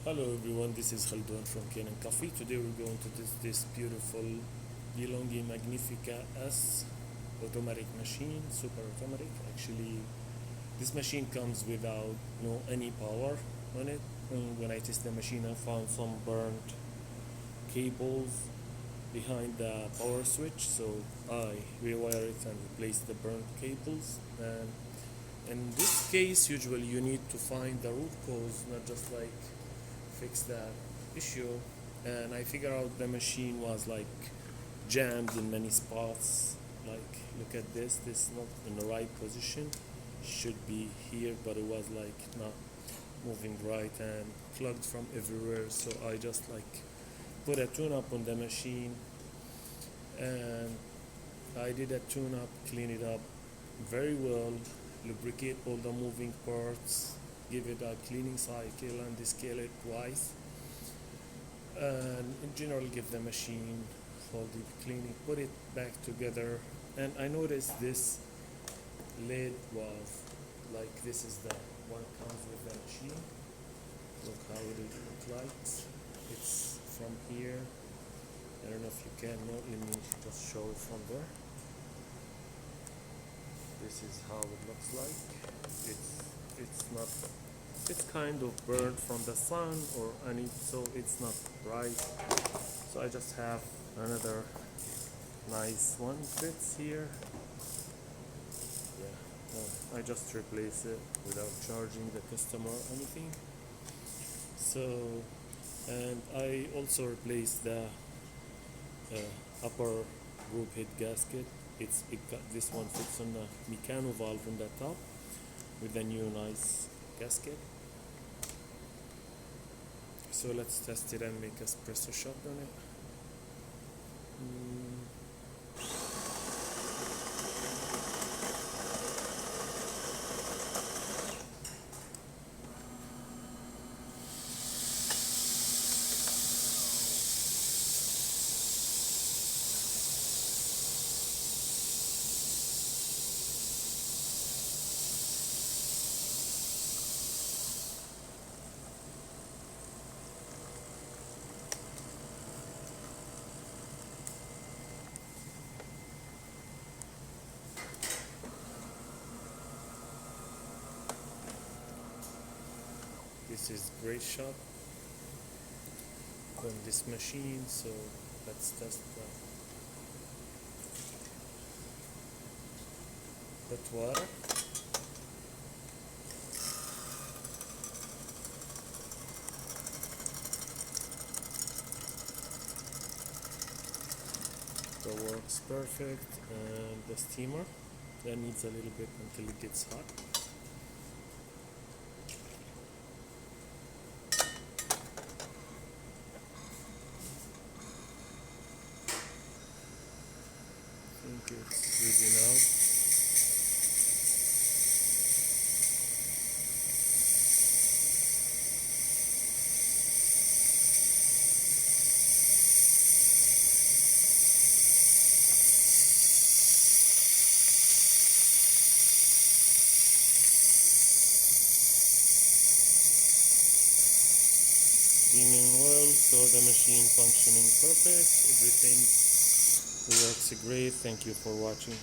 Hello everyone, this is Khaldun from Kanen Coffee. Today we're going to test this beautiful DeLonghi Magnifica S automatic machine, super automatic. Actually, this machine comes without any power on it. And when I test the machine, I found some burnt cables behind the power switch, so I rewire it and replace the burnt cables. And in this case, usually you need to find the root cause, not just like fix that issue. And I figure out the machine was like jammed in many spots. Like, look at this is not in the right position, should be here, but it was like not moving right and plugged from everywhere. So I just like put a tune up on the machine, and I did a tune up, clean it up very well, lubricate all the moving parts, give it a cleaning cycle and descale it twice, and in general give the machine full deep cleaning, put it back together. And I noticed this lid was like, this is the one comes with the machine. Look how it look like. It's from here. I don't know if you can, no, let me just show it from there. This is how it looks like. It's not, it's kind of burnt from the sun or any, so it's not bright. So I just have another nice one fits here. Yeah, I just replace it without charging the customer anything. So, and I also replaced the upper group head gasket. This one fits on the mechano valve on the top with a new nice gasket. So let's test it and make espresso shot on it. This is great shot on this machine, so let's test the hot water. That works perfect, and the steamer that needs a little bit until it gets hot. I think it's ready now. Steaming well, so the machine functioning perfect, everything works great. Thank you for watching.